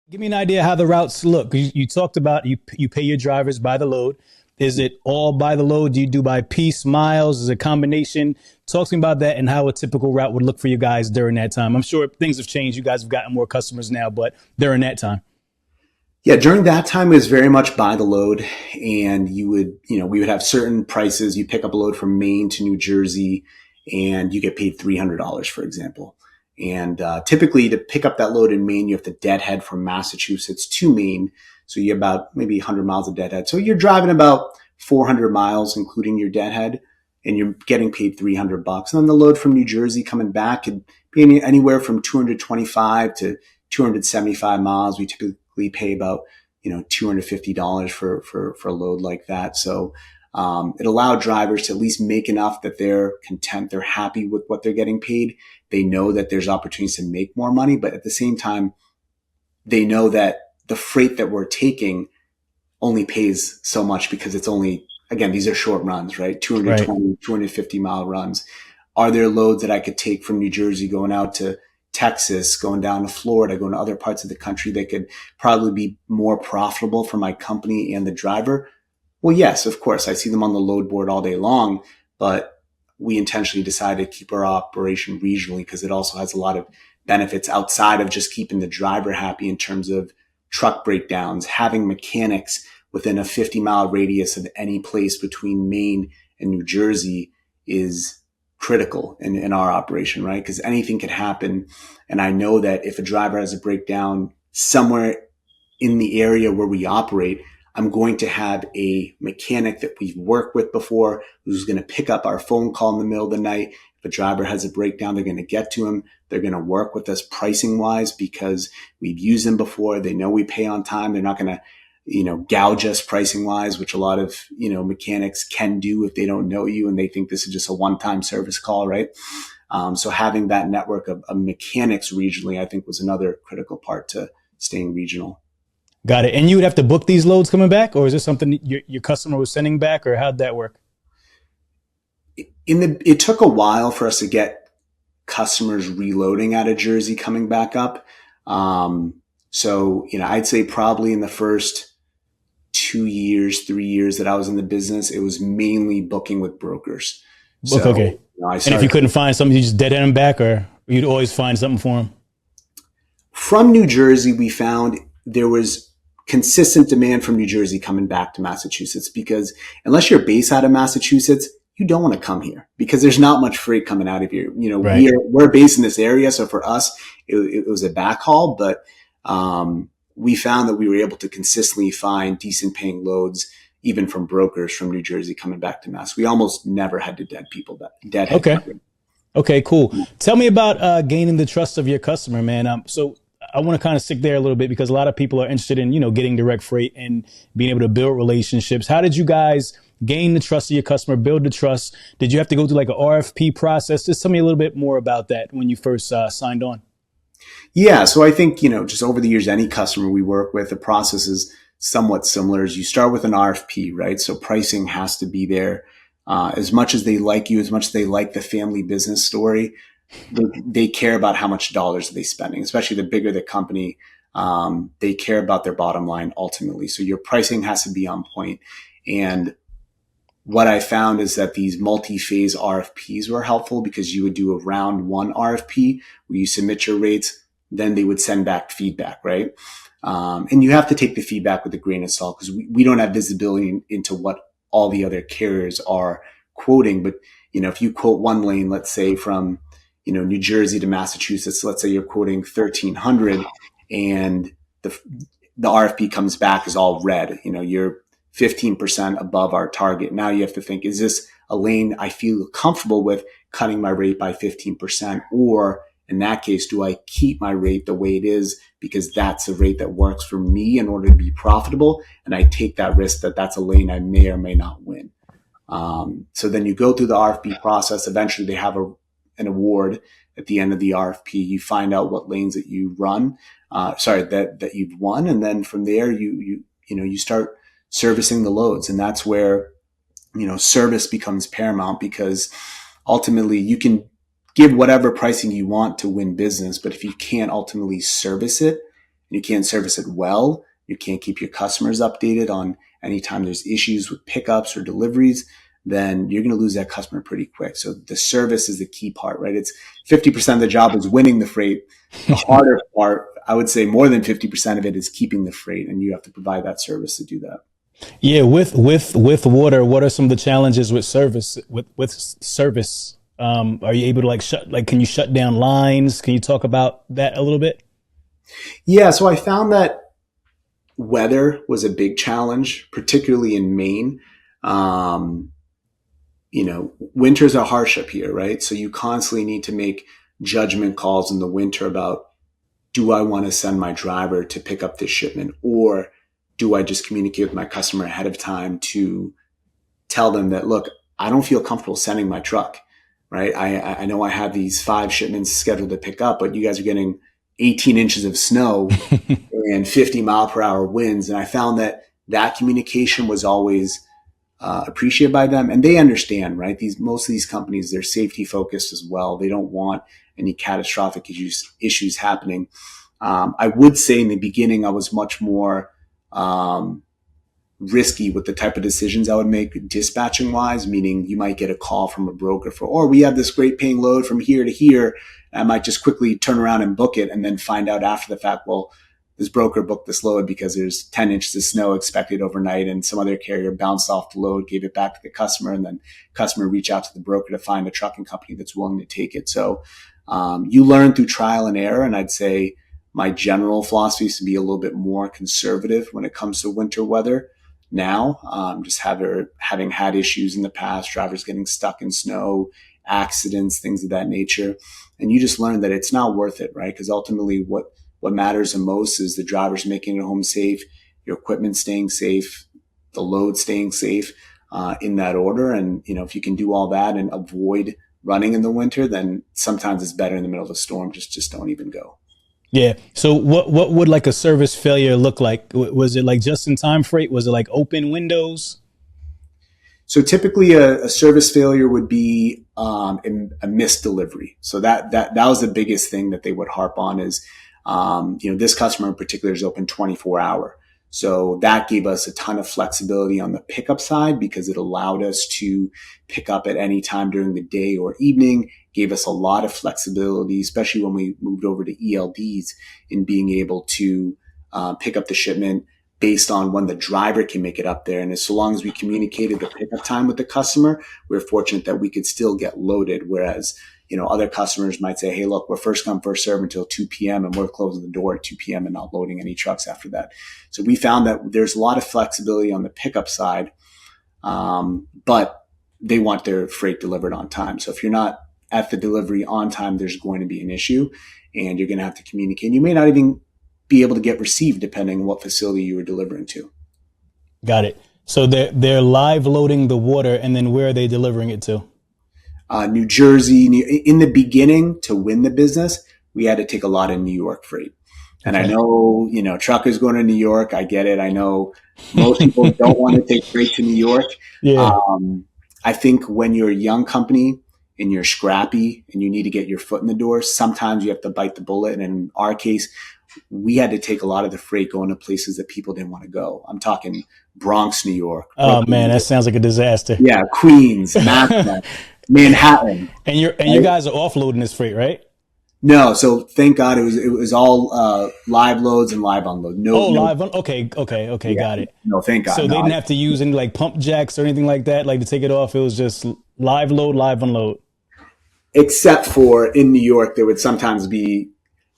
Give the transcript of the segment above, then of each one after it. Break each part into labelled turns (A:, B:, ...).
A: Give me an idea how the routes look. You talked about you pay your drivers by the load. Is it all by the load? Do you do by piece, miles? Is it a combination? Talk to me about that and how a typical route would look for you guys during that time. I'm sure things have changed. You guys have gotten more customers now, but during that time.
B: Yeah, during that time, it was very much by the load. And we would have certain prices. You pick up a load from Maine to New Jersey and you get paid $300, for example. And typically to pick up that load in Maine, you have to deadhead from Massachusetts to Maine. So you have about maybe 100 miles of deadhead. So you're driving about 400 miles, including your deadhead, and you're getting paid $300. And then the load from New Jersey coming back could be anywhere from 225 to 275 miles. We typically pay about, $250 for a load like that. So it allowed drivers to at least make enough that they're content, they're happy with what they're getting paid. They know that there's opportunities to make more money, but at the same time, they know that the freight that we're taking only pays so much because it's only, again, these are short runs, right? 220, right. 250 mile runs. Are there loads that I could take from New Jersey going out to Texas, going down to Florida, going to other parts of the country that could probably be more profitable for my company and the driver? Well, yes, of course. I see them on the load board all day long, but we intentionally decided to keep our operation regionally because it also has a lot of benefits outside of just keeping the driver happy in terms of truck breakdowns, having mechanics within a 50-mile radius of any place between Maine and New Jersey is critical in our operation, right? Because anything could happen. And I know that if a driver has a breakdown somewhere in the area where we operate, I'm going to have a mechanic that we've worked with before who's going to pick up our phone call in the middle of the night. If a driver has a breakdown, they're going to get to him. They're going to work with us pricing wise because we've used them before. They know we pay on time. They're not going to, gouge us pricing wise, which a lot of, mechanics can do if they don't know you and they think this is just a one-time service call, right? So having that network of mechanics regionally, I think was another critical part to staying regional.
A: Got it. And you would have to book these loads coming back, or is this something your customer was sending back, or how'd that work?
B: It took a while for us to get customers reloading out of Jersey coming back up. So, I'd say probably in the first 2 years, 3 years that I was in the business, it was mainly booking with brokers.
A: So, okay. And if you couldn't find something, you just deadhead them back, or you'd always find something for them?
B: From New Jersey, we found there was consistent demand from New Jersey coming back to Massachusetts because unless you're based out of Massachusetts, you don't want to come here because there's not much freight coming out of here. Right. We're based in this area. So for us, it was a backhaul, but we found that we were able to consistently find decent paying loads, even from brokers from New Jersey coming back to Mass. We almost never had to deadhead.
A: Okay. Okay, cool. Tell me about gaining the trust of your customer, man. So I want to kind of stick there a little bit because a lot of people are interested in, getting direct freight and being able to build relationships. How did you guys gain the trust of your customer, build the trust? Did you have to go through like an RFP process? Just tell me a little bit more about that when you first signed on.
B: Yeah. So I think, just over the years, any customer we work with, the process is somewhat similar. As you start with an RFP, right? So pricing has to be there. As much as they like you, as much as they like the family business story, they care about how much dollars are they spending, especially the bigger the company. They care about their bottom line ultimately. So your pricing has to be on point. And what I found is that these multi-phase RFPs were helpful because you would do a round one RFP where you submit your rates, then they would send back feedback, right? And you have to take the feedback with a grain of salt because we don't have visibility into what all the other carriers are quoting. But, if you quote one lane, let's say from, New Jersey to Massachusetts, let's say you're quoting 1,300 and the RFP comes back is all red, you're 15% above our target. Now you have to think, is this a lane I feel comfortable with cutting my rate by 15%? Or in that case, do I keep my rate the way it is because that's a rate that works for me in order to be profitable? And I take that risk that that's a lane I may or may not win. So then you go through the RFP process. Eventually they have an award at the end of the RFP. You find out what lanes that you run, that you've won. And then from there, you start servicing the loads. And that's where, service becomes paramount because ultimately you can give whatever pricing you want to win business. But if you can't ultimately service it and you can't service it well, you can't keep your customers updated on anytime there's issues with pickups or deliveries, then you're going to lose that customer pretty quick. So the service is the key part, right? It's 50% of the job is winning the freight. The harder part, I would say more than 50% of it is keeping the freight, and you have to provide that service to do that.
A: Yeah, with water, what are some of the challenges with service? With service, are you able to can you shut down lines? Can you talk about that a little bit?
B: Yeah, so I found that weather was a big challenge, particularly in Maine. Winters are harsh up here, right? So you constantly need to make judgment calls in the winter about, do I want to send my driver to pick up this shipment, or do I just communicate with my customer ahead of time to tell them that, look, I don't feel comfortable sending my truck, right? I know I have these 5 shipments scheduled to pick up, but you guys are getting 18 inches of snow and 50 mile per hour winds. And I found that communication was always appreciated by them, and they understand, right? Most of these companies, they're safety focused as well. They don't want any catastrophic issues happening. I would say in the beginning, I was much more risky with the type of decisions I would make dispatching wise, meaning you might get a call from a broker or we have this great paying load from here to here. I might just quickly turn around and book it and then find out after the fact, well, this broker booked this load because there's 10 inches of snow expected overnight, and some other carrier bounced off the load, gave it back to the customer, and then customer reach out to the broker to find a trucking company that's willing to take it. So you learn through trial and error. And I'd say my general philosophy is to be a little bit more conservative when it comes to winter weather. Now, just having had issues in the past, drivers getting stuck in snow, accidents, things of that nature. And you just learn that it's not worth it, right? Because ultimately what matters the most is the drivers making it home safe, your equipment staying safe, the load staying safe, in that order. And, if you can do all that and avoid running in the winter, then sometimes it's better in the middle of a storm. Just don't even go.
A: Yeah. So what would like a service failure look like? Was it like just in time freight? Was it like open windows?
B: So typically a service failure would be a missed delivery. So that was the biggest thing that they would harp on is, this customer in particular is open 24-hour. So that gave us a ton of flexibility on the pickup side because it allowed us to pick up at any time during the day or evening, gave us a lot of flexibility, especially when we moved over to ELDs, in being able to pick up the shipment based on when the driver can make it up there. And so long as we communicated the pickup time with the customer, we're fortunate that we could still get loaded. Whereas, other customers might say, hey, look, we're first come, first serve until 2 p.m. and we're closing the door at 2 p.m. and not loading any trucks after that. So we found that there's a lot of flexibility on the pickup side, but they want their freight delivered on time. So if you're not at the delivery on time, there's going to be an issue and you're going to have to communicate. You may not even be able to get received depending on what facility you were delivering to.
A: Got it. So they're live loading the water, and then where are they delivering it to?
B: New Jersey. In the beginning, to win the business, we had to take a lot of New York freight. And okay. I know, truckers going to New York, I get it. I know most people don't want to take freight to New York.
A: Yeah.
B: I think when you're a young company and you're scrappy and you need to get your foot in the door, sometimes you have to bite the bullet. And in our case, we had to take a lot of the freight going to places that people didn't want to go. I'm talking Bronx, New York.
A: Oh man, that sounds like a disaster.
B: Yeah, Queens, Manhattan.
A: And you guys are offloading this freight, right?
B: No, so thank God it was all live loads and live unload.
A: Live on. Okay, yeah, got it.
B: No, thank God.
A: So they didn't have to use any like pump jacks or anything like that, like to take it off. It was just live load, live unload.
B: Except for in New York, there would sometimes be.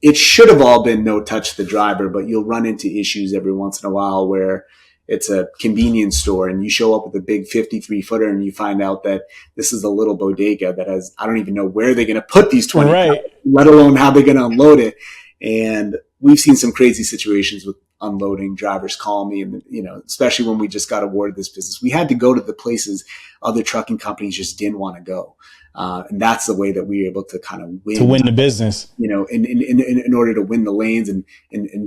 B: It should have all been no touch the driver, but you'll run into issues every once in a while where it's a convenience store and you show up with a big 53-footer and you find out that this is a little bodega that has, I don't even know where they're going to put these 20,
A: right.
B: Let alone how they're going to unload it. And we've seen some crazy situations with unloading. Drivers call me and, especially when we just got awarded this business, we had to go to the places other trucking companies just didn't want to go. And that's the way that we were able to kind of
A: win the business,
B: in order to win the lanes and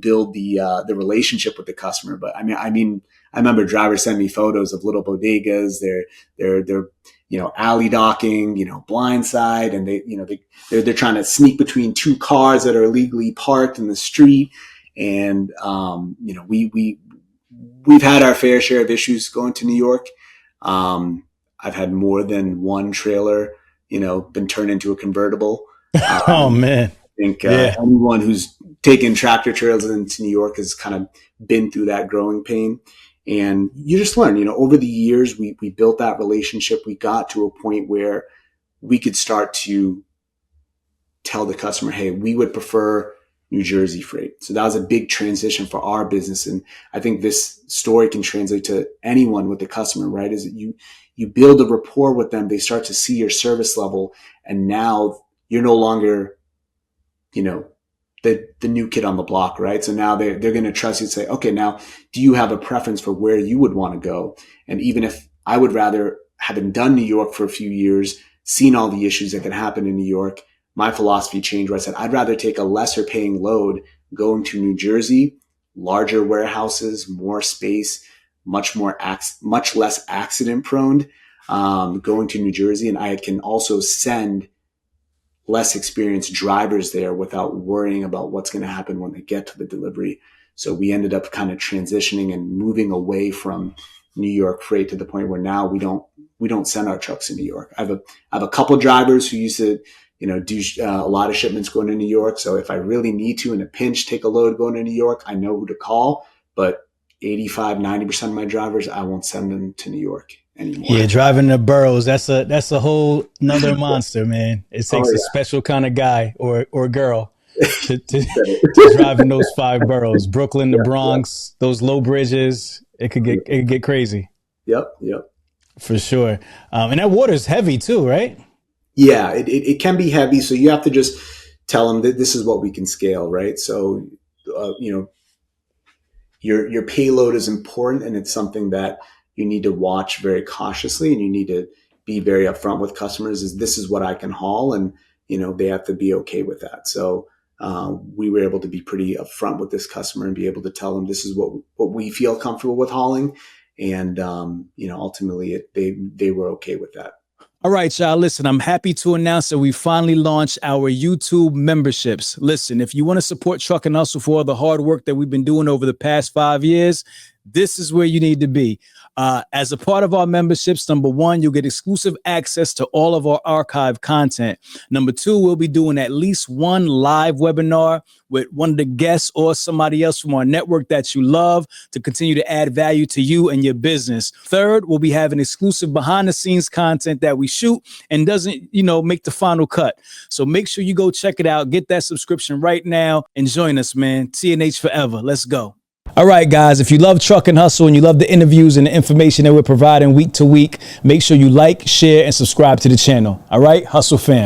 B: build the relationship with the customer. But I mean, I remember drivers sending me photos of little bodegas. They're alley docking, blindside, and they're trying to sneak between 2 cars that are illegally parked in the street. And, we've had our fair share of issues going to New York. I've had more than one trailer, been turned into a convertible.
A: Oh man.
B: I think anyone who's taken tractor trailers into New York has kind of been through that growing pain. And you just learn, over the years, we built that relationship. We got to a point where we could start to tell the customer, hey, we would prefer New Jersey freight. So that was a big transition for our business. And I think this story can translate to anyone with the customer, right? Is that you build a rapport with them. They start to see your service level. And now you're no longer, the new kid on the block, right? So now they're going to trust you and say, okay, now do you have a preference for where you would want to go? And even if I would rather, having done New York for a few years, seen all the issues that can happen in New York, my philosophy changed where I said, I'd rather take a lesser paying load going to New Jersey, larger warehouses, more space, much less accident prone, going to New Jersey. And I can also send less experienced drivers there without worrying about what's going to happen when they get to the delivery. So we ended up kind of transitioning and moving away from New York freight to the point where now we don't send our trucks to New York. I have a couple drivers who used to, do a lot of shipments going to New York. So if I really need to in a pinch, take a load going to New York, I know who to call, but 85-90% of my drivers, I won't send them to New York anymore.
A: Yeah, driving the boroughs, that's a whole nother monster, man. It takes a special kind of guy or girl to drive in those 5 boroughs. Brooklyn, the Bronx, those low bridges, it could get crazy.
B: Yep.
A: For sure. And that water's heavy too, right?
B: Yeah, it can be heavy. So you have to just tell them that this is what we can scale, right? So, your payload is important, and it's something that you need to watch very cautiously, and you need to be very upfront with customers is this is what I can haul, and, they have to be okay with that. So, we were able to be pretty upfront with this customer and be able to tell them this is what we feel comfortable with hauling. And, ultimately they were okay with that.
A: All right, y'all, listen, I'm happy to announce that we finally launched our YouTube memberships. Listen, if you want to support Trucking Hustle for all the hard work that we've been doing over the past 5 years, this is where you need to be. As a part of our memberships, number 1, you'll get exclusive access to all of our archive content. Number 2, we'll be doing at least one live webinar with one of the guests or somebody else from our network that you love to continue to add value to you and your business. Third, we'll be having exclusive behind the scenes content that we shoot and doesn't, make the final cut. So make sure you go check it out. Get that subscription right now and join us, man. TNH forever. Let's go. All right, guys, if you love Trucking Hustle and you love the interviews and the information that we're providing week to week, make sure you like, share, and subscribe to the channel. All right, Hustle fam.